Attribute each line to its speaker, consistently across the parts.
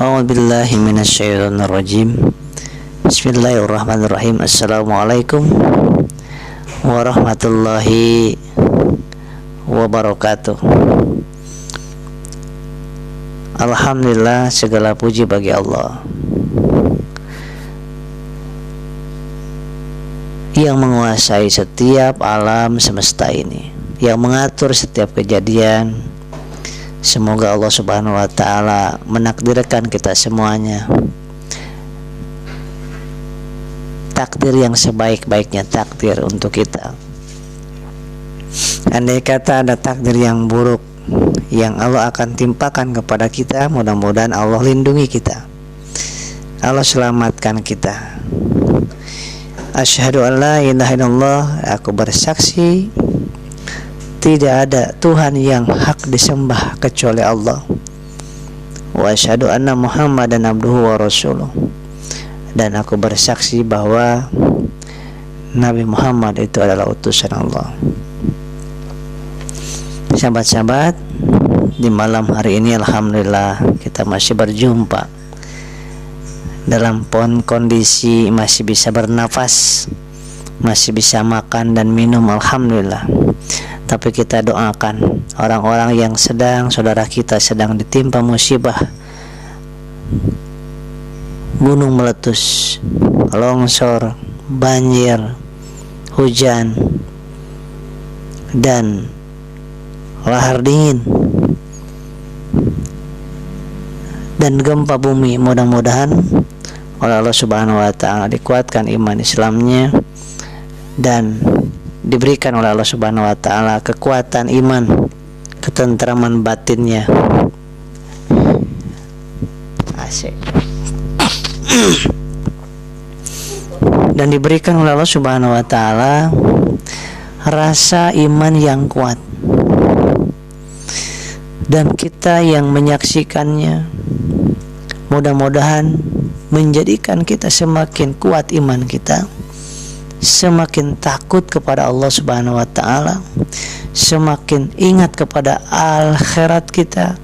Speaker 1: A'udzubillahi minasyaitonirrajim. Bismillahirrahmanirrahim. Assalamualaikum warahmatullahi wabarakatuh. Alhamdulillah, segala puji bagi Allah yang menguasai setiap alam semesta ini, yang mengatur setiap kejadian. Semoga Allah Subhanahu wa ta'ala menakdirkan kita semuanya takdir yang sebaik-baiknya takdir untuk kita. Andai kata ada takdir yang buruk yang Allah akan timpakan kepada kita, mudah-mudahan Allah lindungi kita, Allah selamatkan kita. Asyhadu an la ilaha illallah, aku bersaksi tidak ada Tuhan yang hak disembah kecuali Allah. Wa asyhadu anna Muhammadan abduhu wa rasuluh, dan aku bersaksi bahwa Nabi Muhammad itu adalah utusan Allah. Sahabat-sahabat, di malam hari ini alhamdulillah kita masih berjumpa dalam kondisi masih bisa bernafas, masih bisa makan dan minum, alhamdulillah. Tapi kita doakan orang-orang yang saudara kita sedang ditimpa musibah, gunung meletus, longsor, banjir, hujan, dan lahar dingin dan gempa bumi. Mudah-mudahan oleh Allah Subhanahu wa ta'ala dikuatkan iman Islamnya dan diberikan oleh Allah Subhanahu wa ta'ala kekuatan iman, ketentraman batinnya. Asik. Dan diberikan oleh Allah Subhanahu wa ta'ala rasa iman yang kuat, dan kita yang menyaksikannya mudah-mudahan menjadikan kita semakin kuat iman kita, semakin takut kepada Allah Subhanahu wa ta'ala, semakin ingat kepada akhirat kita,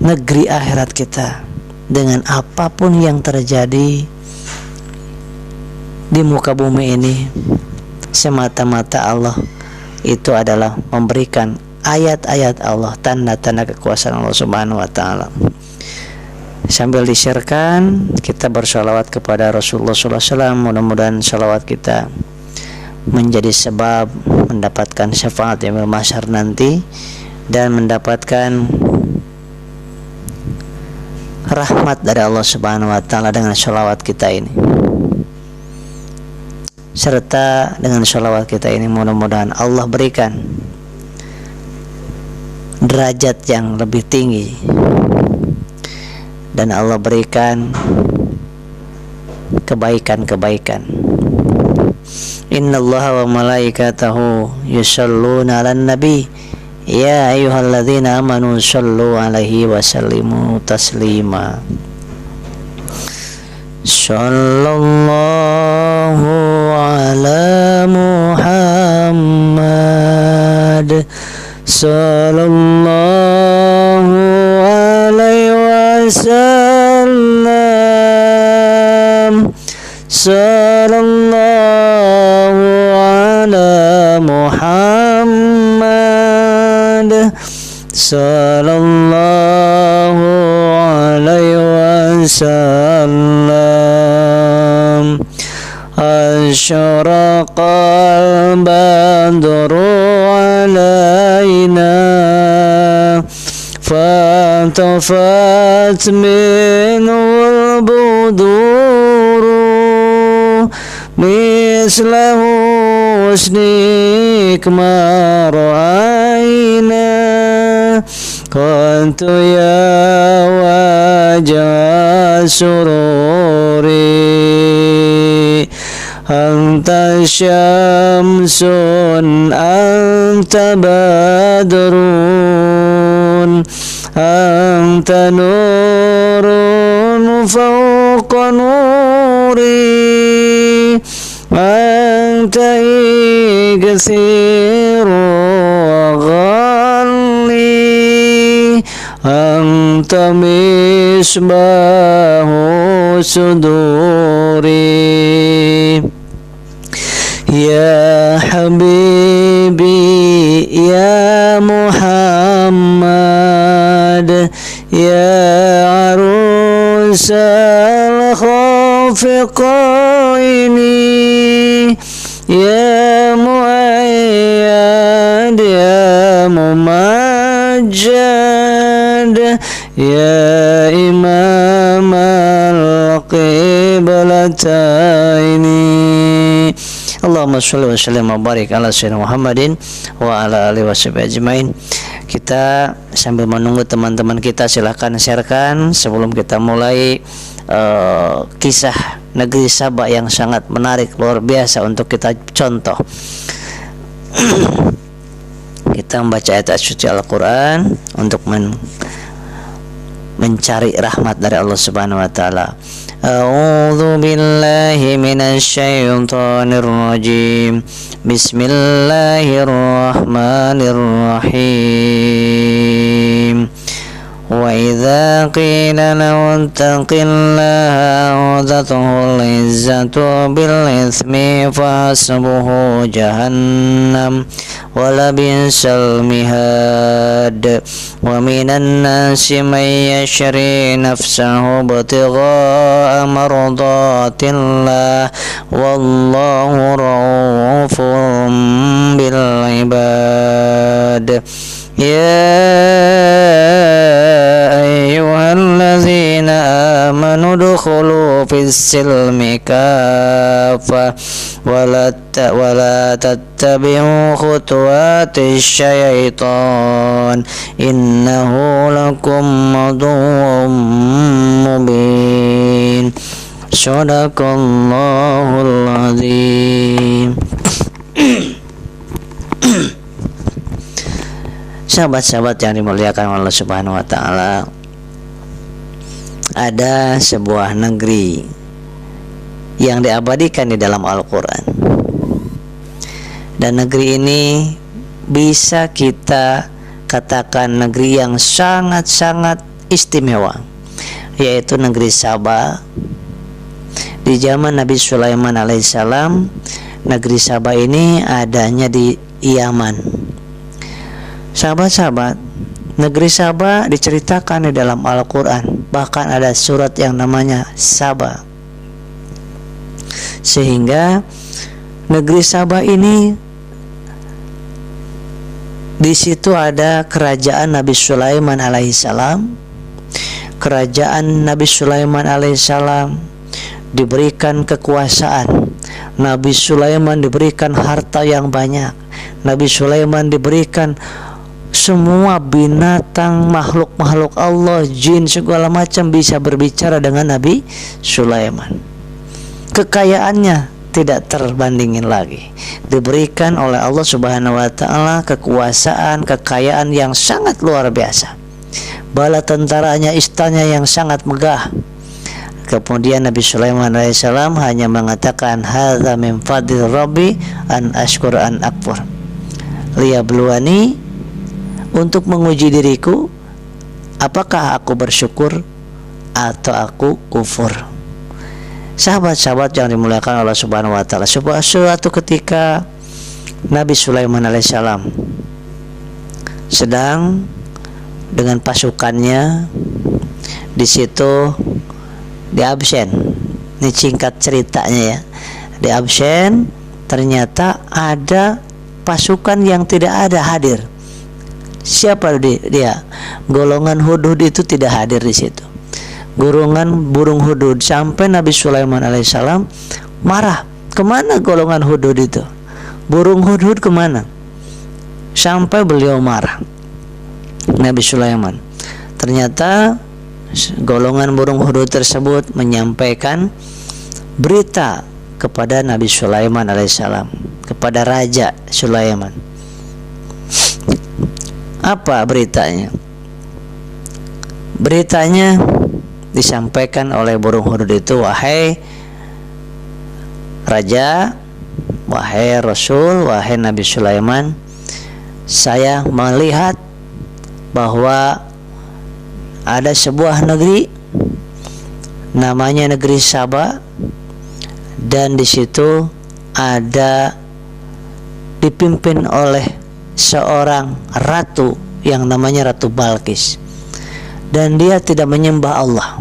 Speaker 1: negeri akhirat kita. Dengan apapun yang terjadi di muka bumi ini, semata-mata Allah itu adalah memberikan ayat-ayat Allah, tanda-tanda kekuasaan Allah Subhanahu wa ta'ala. Sambil disyirkan, kita bersolawat kepada Rasulullah SAW. Mudah-mudahan solawat kita menjadi sebab mendapatkan syafaat yaumil mahsyar nanti dan mendapatkan rahmat dari Allah Subhanahu wa ta'ala dengan solawat kita ini. Serta dengan solawat kita ini mudah-mudahan Allah berikan derajat yang lebih tinggi, dan Allah berikan kebaikan-kebaikan. Innallaha wa malaikatahu yusholluna 'alan nabi ya ayyuhalladzina amanu shollu 'alaihi wa sallimu taslima. Sallallahu ala Muhammad, sallallahu alaihi wasallam, sallallahu ala Muhammad, sallallahu alaihi wasallam. Asyraqal badru alaina fantafat minul buduru misla husnik ma ra'ayna kuntu ya wajah sururi anta syamsun anta badrun anta nurun fawqa nuri anta ighsiru ghalli anta misbah صدوري يا حبيبي يا محمد يا عروس الخافقين يا مؤيد يا ممجد يا إمام القبلتين Allahumma sholli wa sallim wa barik ala sayyidina Muhammadin wa ala alihi washabihi ajmain. Kita sambil menunggu teman-teman kita, silahkan sharekan sebelum kita mulai kisah negeri Sabah yang sangat menarik, luar biasa untuk kita contoh. Kita membaca ayat suci Al-Quran untuk mencari rahmat dari Allah Subhanahu wa taala. A'udzu billahi minasy syaithanir rajim. Bismillahirrahmanirrahim. Wa idza qila lahu ittaqillaha a'udatuhu al-izzatu bil itsmi fasbuhu jahannam walabisal mihad wa minan nasi may yashri nafsahu ibtigha'a mardatillah wallahu ra'ufun bil ibad. Ya ayyuhallazina amanu dukhulu fis silmi kaffah wala tattabi'u khutuwatis syaitan innahu lakum aduwwun mubin. Shadaqallahul azim. Sahabat-sahabat yang dimuliakan Allah Subhanahu wa taala, ada sebuah negeri yang diabadikan di dalam Al-Quran, dan negeri ini bisa kita katakan negeri yang sangat-sangat istimewa, yaitu negeri Sabah. Di zaman Nabi Sulaiman alaihissalam, negeri Sabah ini adanya di Yaman. Sahabat-sahabat, negeri Sabah diceritakan di dalam Al-Quran, bahkan ada surat yang namanya Sabah. Sehingga negeri Sabah ini, di situ ada kerajaan Nabi Sulaiman alaihissalam. Kerajaan Nabi Sulaiman alaihissalam diberikan kekuasaan. Nabi Sulaiman diberikan harta yang banyak. Nabi Sulaiman diberikan semua binatang, makhluk-makhluk Allah, jin, segala macam bisa berbicara dengan Nabi Sulaiman. Kekayaannya tidak terbandingin lagi. Diberikan oleh Allah Subhanahu wa taala kekuasaan, kekayaan yang sangat luar biasa. Bala tentaranya, istananya yang sangat megah. Kemudian Nabi Sulaiman alaihissalam hanya mengatakan, hadza min fadli rabbi an ashkur an akfur. Liyabluwani, untuk menguji diriku, apakah aku bersyukur atau aku kufur. Sahabat-sahabat yang dimuliakan Allah Subhanahu wa taala, suatu ketika Nabi Sulaiman alaihissalam sedang dengan pasukannya di situ, di absen. Ini singkat ceritanya ya. Di absen, ternyata ada pasukan yang tidak ada hadir. Siapa dia? Golongan hudhud itu tidak hadir di situ. Golongan burung hudhud. Sampai Nabi Sulaiman alaihissalam marah. Kemana golongan hudhud itu? Burung hudhud kemana? Sampai beliau marah, Nabi Sulaiman. Ternyata golongan burung hudhud tersebut menyampaikan berita kepada Nabi Sulaiman alaihissalam, kepada Raja Sulaiman. Apa beritanya? Beritanya disampaikan oleh burung hudhud itu, wahai Raja, wahai Rasul, wahai Nabi Sulaiman, saya melihat bahwa ada sebuah negeri namanya negeri Saba, dan di situ ada dipimpin oleh seorang ratu yang namanya Ratu Balqis, dan dia tidak menyembah Allah,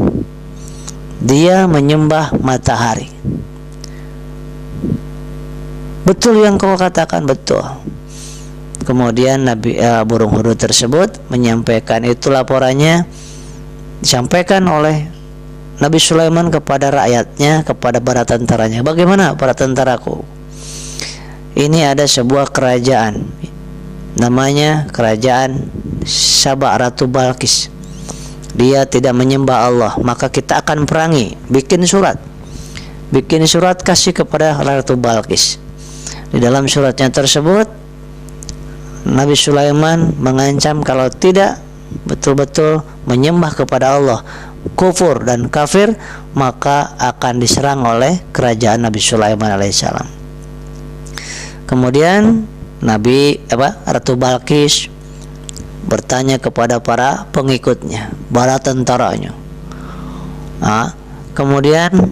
Speaker 1: dia menyembah matahari. Betul yang kau katakan, betul. Kemudian Nabi burung hudud tersebut menyampaikan itu, laporannya disampaikan oleh Nabi Sulaiman kepada rakyatnya, kepada para tentaranya. Bagaimana para tentaraku? Ini ada sebuah kerajaan, namanya kerajaan Saba, Ratu Balqis. Dia tidak menyembah Allah, maka kita akan perangi. Bikin surat kasih kepada Ratu Balqis. Di dalam suratnya tersebut, Nabi Sulaiman mengancam kalau tidak betul-betul menyembah kepada Allah, kufur dan kafir, maka akan diserang oleh kerajaan Nabi Sulaiman alaihissalam. Kemudian Ratu Balqis bertanya kepada para pengikutnya, bala tentaranya. Kemudian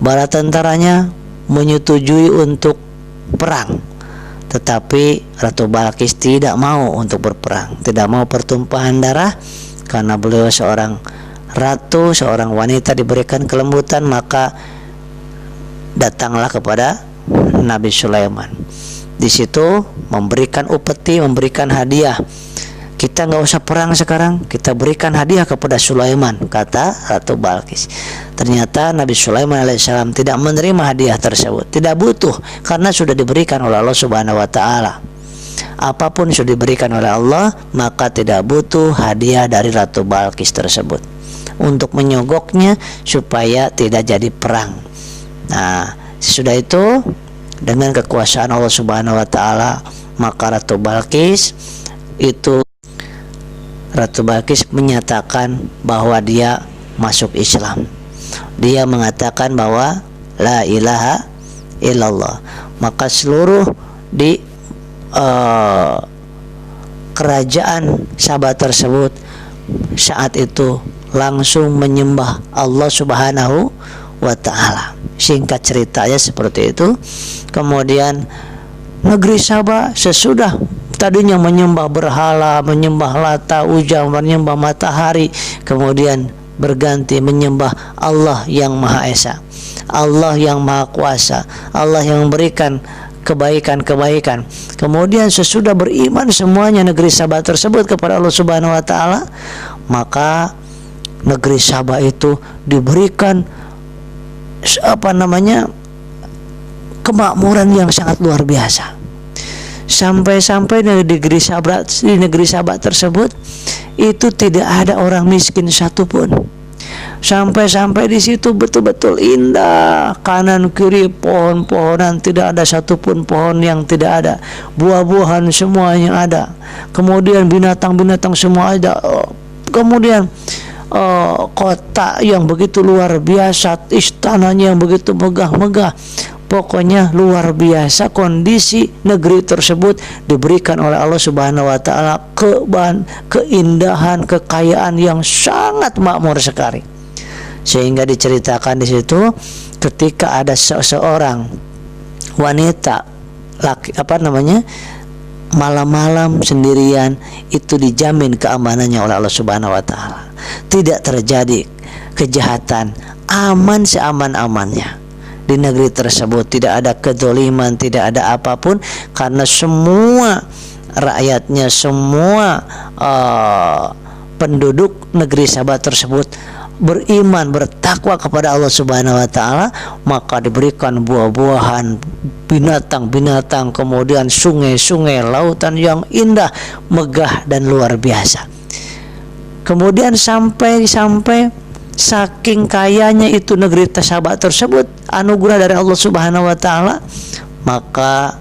Speaker 1: bala tentaranya menyetujui untuk perang, tetapi Ratu Balqis tidak mau untuk berperang, tidak mau pertumpahan darah, karena beliau seorang ratu, seorang wanita diberikan kelembutan. Maka datanglah kepada Nabi Sulaiman, di situ memberikan upeti, memberikan hadiah. Kita nggak usah perang sekarang, kita berikan hadiah kepada Sulaiman, kata Ratu Balqis. Ternyata Nabi Sulaiman alaihissalam tidak menerima hadiah tersebut, tidak butuh, karena sudah diberikan oleh Allah Subhanahu wa Ta'ala. Apapun sudah diberikan oleh Allah, maka tidak butuh hadiah dari Ratu Balqis tersebut untuk menyogoknya supaya tidak jadi perang. Nah, sesudah itu dengan kekuasaan Allah Subhanahu wa Ta'ala, maka Ratu Balqis menyatakan bahwa dia masuk Islam. Dia mengatakan bahwa la ilaha illallah. Maka seluruh di kerajaan Saba tersebut saat itu langsung menyembah Allah Subhanahu wa Ta'ala. Singkat ceritanya seperti itu. Kemudian negeri Saba sesudah tadinya menyembah berhala, menyembah Lata, Uza, menyembah matahari, kemudian berganti menyembah Allah yang Maha Esa, Allah yang Maha Kuasa, Allah yang memberikan kebaikan-kebaikan. Kemudian sesudah beriman semuanya negeri Saba tersebut kepada Allah Subhanahu wa Ta'ala, maka negeri Saba itu diberikan kemakmuran yang sangat luar biasa. Sampai-sampai di negeri Saba tersebut itu tidak ada orang miskin satupun. Sampai-sampai di situ betul-betul indah, kanan kiri pohon-pohonan, tidak ada satupun pohon yang tidak ada, buah-buahan semuanya ada. Kemudian binatang-binatang semua ada. Kemudian kota yang begitu luar biasa, istananya yang begitu megah-megah. Pokoknya luar biasa kondisi negeri tersebut diberikan oleh Allah Subhanahu wa Ta'ala keindahan, kekayaan yang sangat makmur sekali. Sehingga diceritakan di situ ketika ada seseorang wanita malam-malam sendirian, itu dijamin keamanannya oleh Allah Subhanahu wa Ta'ala. Tidak terjadi kejahatan, aman seaman-amannya. Di negeri tersebut tidak ada kedzaliman, tidak ada apapun, karena semua rakyatnya, semua penduduk negeri Saba tersebut beriman, bertakwa kepada Allah Subhanahu wa Ta'ala, maka diberikan buah-buahan, binatang-binatang, kemudian sungai-sungai, lautan yang indah, megah dan luar biasa. Kemudian sampai saking kayanya itu negeri Saba tersebut, anugerah dari Allah Subhanahu wa Ta'ala, maka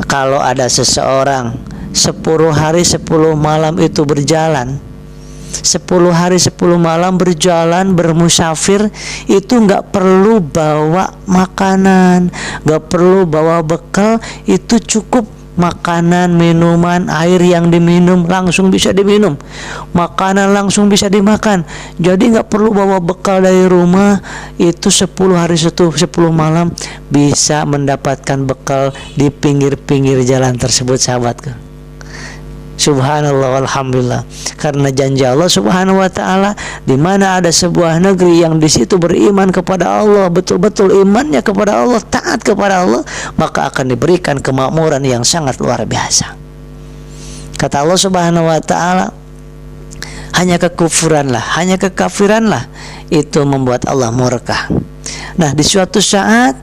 Speaker 1: kalau ada seseorang 10 hari 10 malam itu berjalan, 10 hari 10 malam berjalan bermusafir, itu nggak perlu bawa makanan, nggak perlu bawa bekal, itu cukup makanan, minuman, air yang diminum langsung bisa diminum, makanan langsung bisa dimakan. Jadi nggak perlu bawa bekal dari rumah. Itu 10 hari 10 malam bisa mendapatkan bekal di pinggir-pinggir jalan tersebut, sahabatku. Subhanallah, alhamdulillah. Karena janji Allah Subhanahu wa taala, di mana ada sebuah negeri yang di situ beriman kepada Allah, betul-betul imannya kepada Allah, taat kepada Allah, maka akan diberikan kemakmuran yang sangat luar biasa. Kata Allah Subhanahu wa taala, hanya kekufuranlah, hanya kekafiranlah itu membuat Allah murka. Nah, di suatu saat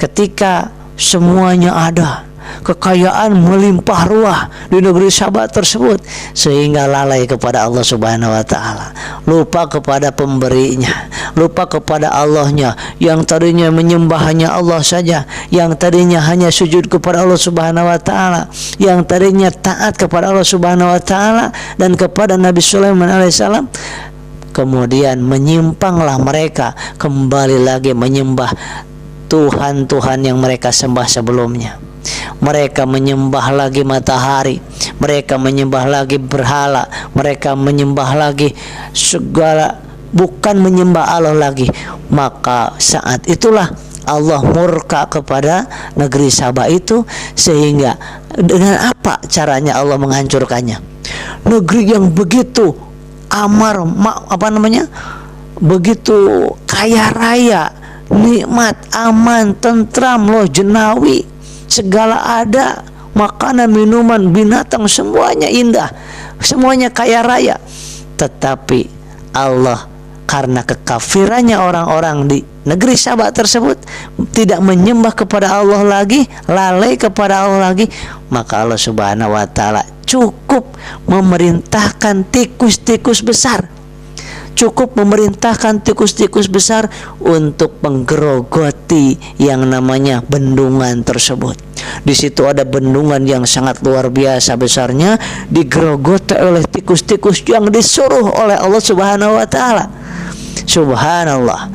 Speaker 1: ketika semuanya ada, kekayaan melimpah ruah di negeri Saba tersebut, sehingga lalai kepada Allah Subhanahu wa taala, lupa kepada pemberinya, lupa kepada Allahnya. Yang tadinya menyembah hanya Allah saja, yang tadinya hanya sujud kepada Allah Subhanahu wa taala, yang tadinya taat kepada Allah Subhanahu wa taala dan kepada Nabi Sulaiman alaihissalam, kemudian menyimpanglah mereka, kembali lagi menyembah Tuhan-Tuhan yang mereka sembah sebelumnya. Mereka menyembah lagi matahari, mereka menyembah lagi berhala, mereka menyembah lagi segala, bukan menyembah Allah lagi. Maka saat itulah Allah murka kepada negeri Saba itu. Sehingga dengan apa caranya Allah menghancurkannya? Negeri yang begitu begitu kaya raya, nikmat, aman, tentram, loh jenawi, segala ada, makanan, minuman, binatang, semuanya indah, semuanya kaya raya. Tetapi Allah, karena kekafirannya orang-orang di negeri Saba tersebut, tidak menyembah kepada Allah lagi, lalai kepada Allah lagi, maka Allah Subhanahu wa taala cukup memerintahkan tikus-tikus besar, cukup memerintahkan tikus-tikus besar untuk menggerogoti yang namanya bendungan tersebut. Di situ ada bendungan yang sangat luar biasa besarnya, digerogoti oleh tikus-tikus yang disuruh oleh Allah Subhanahu wa taala. Subhanallah,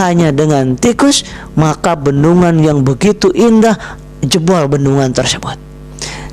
Speaker 1: hanya dengan tikus maka bendungan yang begitu indah jebol bendungan tersebut.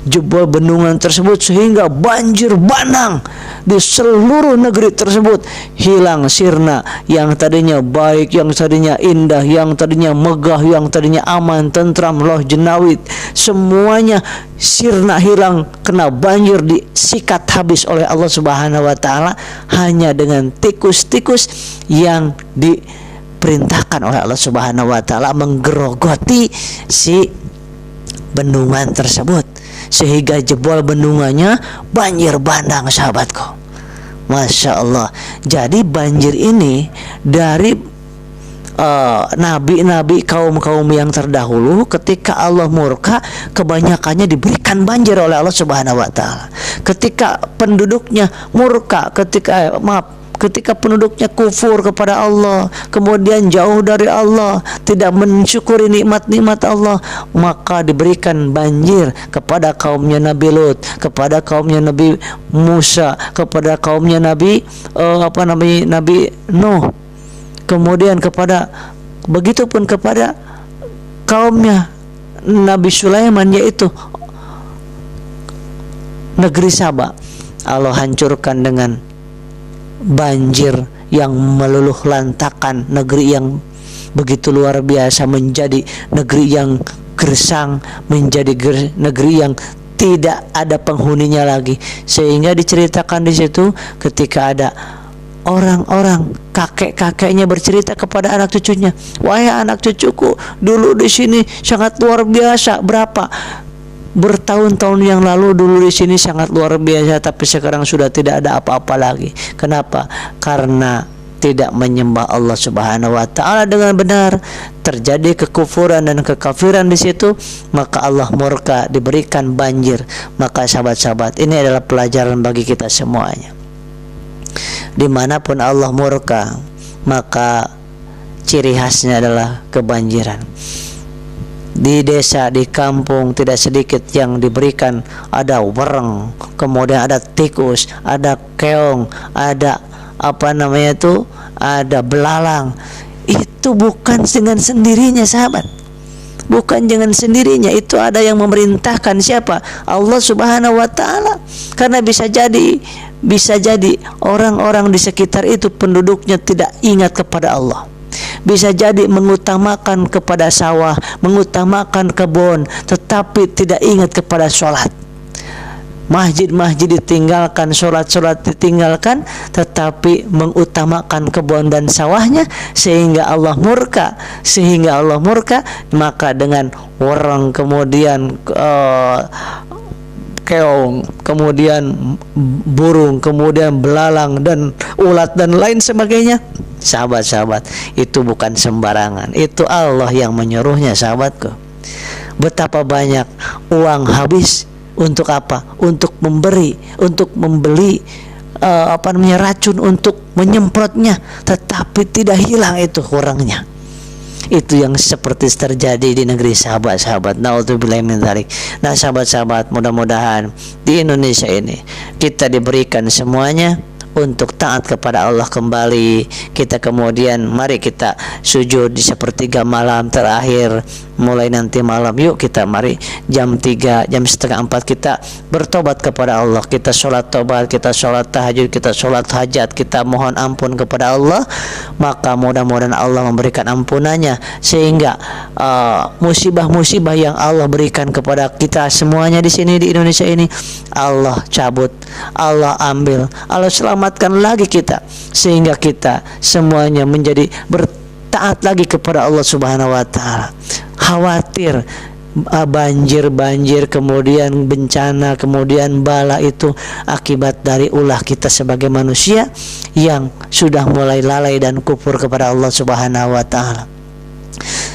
Speaker 1: Jebol bendungan tersebut sehingga banjir bandang di seluruh negeri tersebut. Hilang sirna yang tadinya baik, yang tadinya indah, yang tadinya megah, yang tadinya aman, tentram, loh jenawit, semuanya sirna, hilang, kena banjir, disikat habis oleh Allah Subhanahu wa taala hanya dengan tikus-tikus yang diperintahkan oleh Allah Subhanahu wa taala menggerogoti si bendungan tersebut, sehingga jebol bendungannya, banjir bandang, sahabatku. Masya Allah. Jadi banjir ini dari nabi-nabi, kaum-kaum yang terdahulu, ketika Allah murka, kebanyakannya diberikan banjir oleh Allah Subhanahu wa taala. Ketika penduduknya murka, ketika penduduknya kufur kepada Allah, kemudian jauh dari Allah, tidak mensyukuri nikmat-nikmat Allah, maka diberikan banjir kepada kaumnya Nabi Lut, kepada kaumnya Nabi Musa, kepada kaumnya Nabi Nuh, kemudian begitupun kepada kaumnya Nabi Sulaiman, yaitu negeri Saba. Allah hancurkan dengan banjir yang meluluh lantakan negeri yang begitu luar biasa, menjadi negeri yang gersang, menjadi negeri yang tidak ada penghuninya lagi. Sehingga diceritakan di situ ketika ada orang-orang, kakek-kakeknya bercerita kepada anak cucunya, wahai anak cucuku, dulu di sini sangat luar biasa, bertahun-tahun yang lalu dulu di sini sangat luar biasa, tapi sekarang sudah tidak ada apa-apa lagi. Kenapa? Karena tidak menyembah Allah Subhanahu wa taala dengan benar, terjadi kekufuran dan kekafiran di situ, maka Allah murka, diberikan banjir. Maka sahabat-sahabat, ini adalah pelajaran bagi kita semuanya. Dimanapun Allah murka, maka ciri khasnya adalah kebanjiran. Di desa, di kampung, tidak sedikit yang diberikan, ada wereng, kemudian ada tikus, ada keong, ada ada belalang. Itu bukan dengan sendirinya, sahabat. bukan dengan sendirinya. Itu ada yang memerintahkan. Siapa? Allah Subhanahu wa taala. Karena bisa jadi orang-orang di sekitar itu penduduknya tidak ingat kepada Allah. Bisa jadi mengutamakan kepada sawah, mengutamakan kebun, tetapi tidak ingat kepada sholat. Masjid-masjid ditinggalkan, sholat-sholat ditinggalkan, tetapi mengutamakan kebun dan sawahnya, sehingga Allah murka. Maka dengan orang kemudian keong, kemudian burung, kemudian belalang dan ulat dan lain sebagainya, sahabat-sahabat, itu bukan sembarangan. Itu Allah yang menyuruhnya, sahabatku. Betapa banyak uang habis untuk apa? Untuk membeli racun untuk menyemprotnya, tetapi tidak hilang itu kurangnya. Itu yang seperti terjadi di negeri sahabat-sahabat. Naudzubillahi min dzalik. Nah, sahabat-sahabat, mudah-mudahan di Indonesia ini kita diberikan semuanya untuk taat kepada Allah kembali. Kita kemudian mari kita sujud di sepertiga malam terakhir. Mulai nanti malam, yuk kita mari jam 3, jam setengah 4 kita bertobat kepada Allah. Kita sholat tobat, kita sholat tahajud, kita sholat hajat, kita mohon ampun kepada Allah. Maka mudah-mudahan Allah memberikan ampunannya, sehingga musibah-musibah yang Allah berikan kepada kita semuanya di sini di Indonesia ini, Allah cabut, Allah ambil, Allah selamatkan lagi kita, sehingga kita semuanya menjadi bertaat lagi kepada Allah Subhanahu wa taala. Khawatir banjir, kemudian bencana, kemudian bala, itu akibat dari ulah kita sebagai manusia yang sudah mulai lalai dan kufur kepada Allah Subhanahu wa taala.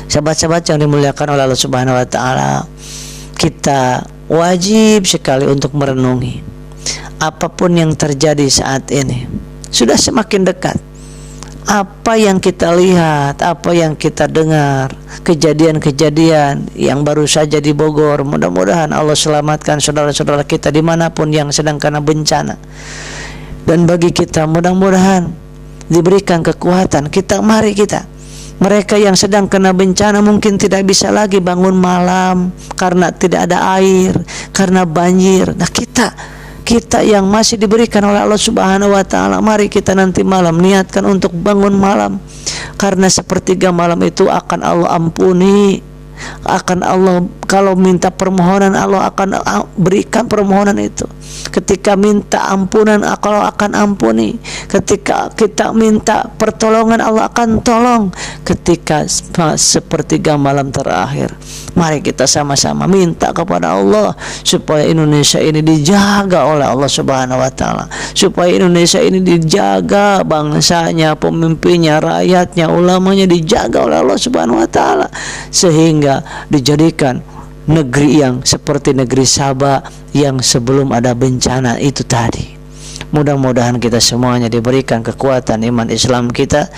Speaker 1: Sahabat-sahabat yang dimuliakan oleh Allah Subhanahu wa taala, kita wajib sekali untuk merenungi apapun yang terjadi saat ini. Sudah semakin dekat. Apa yang kita lihat, apa yang kita dengar, kejadian-kejadian yang baru saja di Bogor, mudah-mudahan Allah selamatkan saudara-saudara kita dimanapun yang sedang kena bencana. Dan bagi kita mudah-mudahan diberikan kekuatan. Mari kita, mereka yang sedang kena bencana mungkin tidak bisa lagi bangun malam karena tidak ada air, karena banjir. Nah, kita yang masih diberikan oleh Allah Subhanahu wa taala, mari kita nanti malam niatkan untuk bangun malam, karena sepertiga malam itu akan Allah ampuni. Akan Allah, kalau minta permohonan, Allah akan berikan permohonan itu. Ketika minta ampunan, Allah akan ampuni. Ketika kita minta pertolongan, Allah akan tolong. Ketika sepertiga malam terakhir, mari kita sama-sama minta kepada Allah supaya Indonesia ini dijaga oleh Allah Subhanahu wa taala, supaya Indonesia ini dijaga, bangsanya, pemimpinnya, rakyatnya, ulamanya dijaga oleh Allah Subhanahu wa taala, sehingga dijadikan negeri yang seperti negeri Sabah yang sebelum ada bencana itu tadi. Mudah-mudahan kita semuanya diberikan kekuatan iman Islam kita.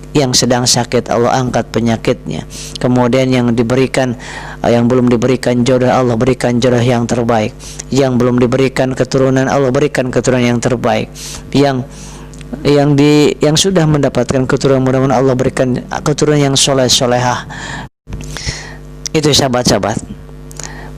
Speaker 1: Yang sedang sakit, Allah angkat penyakitnya. Kemudian yang belum diberikan jodoh, Allah berikan jodoh yang terbaik. Yang belum diberikan keturunan, Allah berikan keturunan yang terbaik. Yang sudah mendapatkan keturunan, mudah-mudahan Allah berikan keturunan yang soleh-solehah. Itu sahabat-sahabat,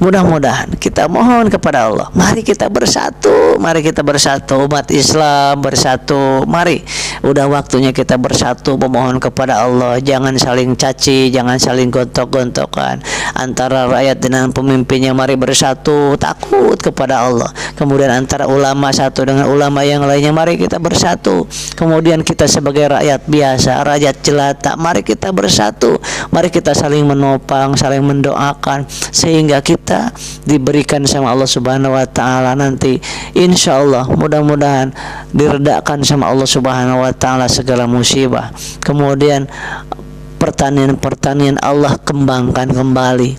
Speaker 1: mudah-mudahan kita mohon kepada Allah, mari kita bersatu umat Islam bersatu. Mari, udah waktunya kita bersatu memohon kepada Allah. Jangan saling caci, jangan saling gontok-gontokan antara rakyat dengan pemimpinnya. Mari bersatu, takut kepada Allah. Kemudian antara ulama satu dengan ulama yang lainnya, mari kita bersatu. Kemudian kita sebagai rakyat biasa, rakyat jelata, mari kita bersatu. Mari kita saling menopang, saling mendoakan, sehingga kita diberikan sama Allah Subhanahu wa taala nanti, insya Allah mudah-mudahan diredakan sama Allah Subhanahu wa taala segala musibah. Kemudian pertanian Allah kembangkan kembali,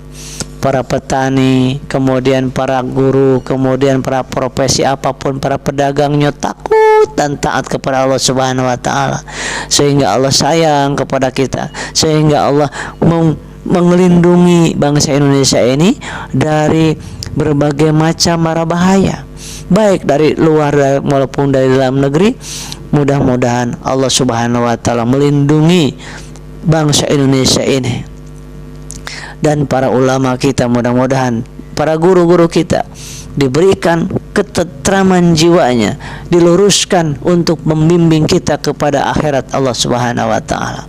Speaker 1: para petani, kemudian para guru, kemudian para profesi apapun, para pedagangnya takut dan taat kepada Allah Subhanahu wa taala, sehingga Allah sayang kepada kita, sehingga Allah melindungi bangsa Indonesia ini dari berbagai macam mara bahaya, baik dari luar maupun dari dalam negeri. Mudah-mudahan Allah Subhanahu wa taala melindungi bangsa Indonesia ini dan para ulama kita, mudah-mudahan para guru-guru kita diberikan ketentraman jiwanya, diluruskan untuk membimbing kita kepada akhirat Allah Subhanahu wa taala,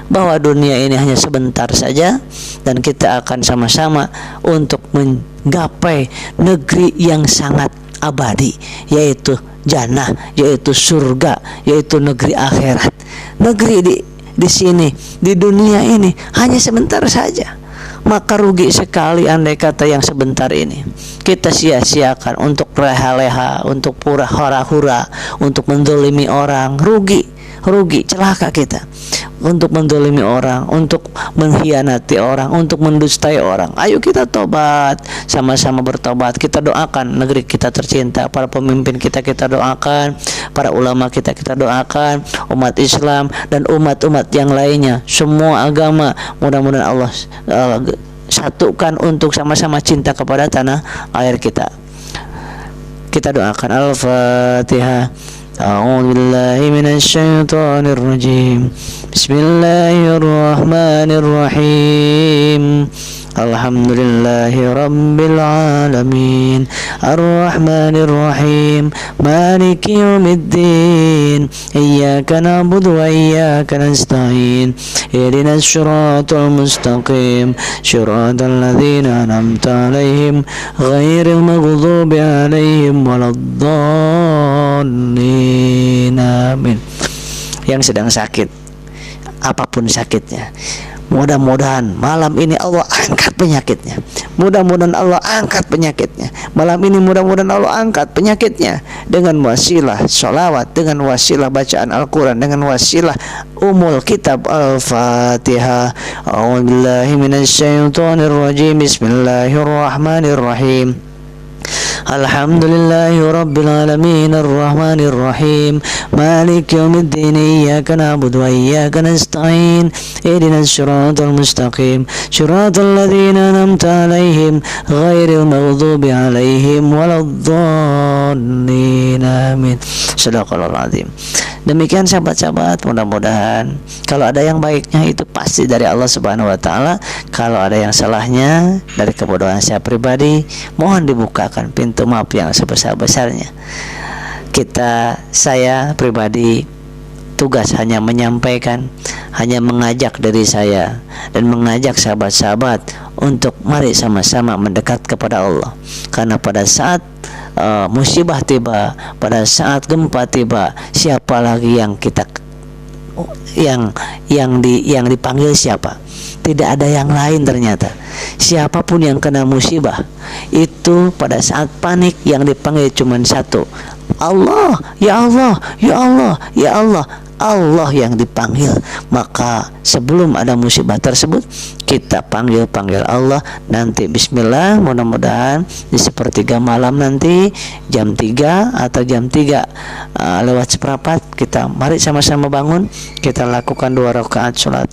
Speaker 1: bahwa dunia ini hanya sebentar saja dan kita akan sama-sama untuk menggapai negeri yang sangat abadi, yaitu jannah, yaitu surga, yaitu negeri akhirat. Negeri di sini, di dunia ini hanya sebentar saja. Maka rugi sekali andai kata yang sebentar ini kita sia-siakan untuk leha-leha, untuk pura hura-hura, untuk mendolimi orang. Rugi, celaka kita untuk mendolimi orang, untuk mengkhianati orang, untuk mendustai orang. Ayo kita tobat, sama-sama bertobat. Kita doakan negeri kita tercinta, para pemimpin kita doakan, para ulama kita doakan, umat Islam dan umat-umat yang lainnya, semua agama, mudah-mudahan Allah satukan untuk sama-sama cinta kepada tanah air kita. Kita doakan. Al-Fatihah. A'udzu billahi minasy syaithanir rajim. Bismillahirrahmanirrahim. Alhamdulillahi rabbil alamin. Ar-Rahmanir Rahim. Maliki yaumiddin. Iyyaka na'budu wa iyyaka nasta'in. Ihdinas siratal mustaqim. Siratal ladzina an'amta 'alaihim ghairil maghdubi 'alaihim waladdallin. Amin. Yang sedang sakit, apapun sakitnya, mudah-mudahan malam ini Allah angkat penyakitnya. Mudah-mudahan Allah angkat penyakitnya. Malam ini mudah-mudahan Allah angkat penyakitnya dengan wasilah sholawat, dengan wasilah bacaan Al-Quran, dengan wasilah umul kitab Al-Fatihah. A'udzubillahi minasyaitonirrajim. Bismillahirrahmanirrahim. Alhamdulillahi rabbil alamin. Ar-Rahmanir Rahim. Maliki yaumiddin. Iyyaka na'budu wa iyyaka nasta'in. Ihdinas siratal mustaqim. Siratal ladzina an'amta 'alaihim ghairil maghdubi 'alaihim waladdallin. Amin. Shadaqallahul azim. Demikian sahabat-sahabat, mudah-mudahan kalau ada yang baiknya itu pasti dari Allah Subhanahu wa taala. Kalau ada yang salahnya dari kebodohan saya pribadi, mohon dibukakan pintu maaf yang sebesar-besarnya. Saya pribadi tugas hanya menyampaikan, hanya mengajak diri saya dan mengajak sahabat-sahabat untuk mari sama-sama mendekat kepada Allah. Karena pada saat musibah tiba, pada saat gempa tiba, siapa lagi yang kita yang dipanggil siapa? Tidak ada yang lain ternyata. Siapapun yang kena musibah itu pada saat panik yang dipanggil cuma satu, Allah, ya Allah, ya Allah, ya Allah. Allah yang dipanggil. Maka sebelum ada musibah tersebut, kita panggil Allah. Nanti bismillah, mudah-mudahan di sepertiga malam nanti jam 3 atau jam 3 lewat seperempat, kita mari sama-sama bangun. Kita lakukan 2 rakaat sholat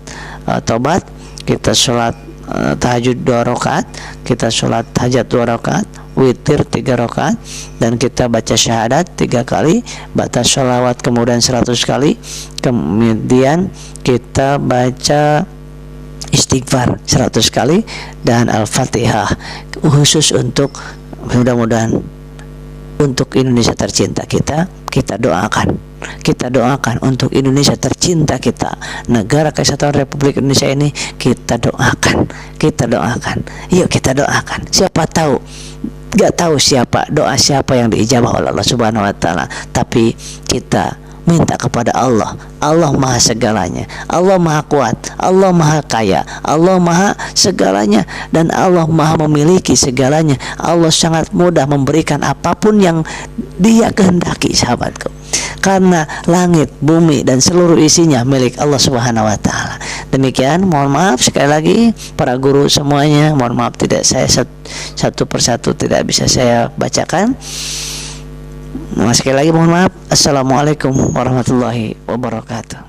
Speaker 1: taubat. Kita sholat tahajud 2 rakaat. Kita sholat hajat 2 rakaat, witir 3 rakaat, dan kita baca syahadat 3 kali, baca sholawat kemudian 100 kali, kemudian kita baca istighfar 100 kali dan Al-Fatihah khusus untuk mudah-mudahan untuk Indonesia tercinta kita doakan untuk Indonesia tercinta kita, negara kesatuan Republik Indonesia ini kita doakan. Yuk kita doakan. Siapa tahu, gak tahu doa siapa yang diijabah oleh Allah Subhanahu wa taala, tapi kita minta kepada Allah. Allah maha segalanya, Allah maha kuat, Allah maha kaya, Allah maha segalanya, dan Allah maha memiliki segalanya. Allah sangat mudah memberikan apapun yang Dia kehendaki, sahabatku, karena langit, bumi dan seluruh isinya milik Allah Subhanahu wa taala. Demikian, mohon maaf sekali lagi para guru semuanya, mohon maaf tidak saya satu persatu tidak bisa saya bacakan. Sekali lagi mohon maaf. Assalamualaikum warahmatullahi wabarakatuh.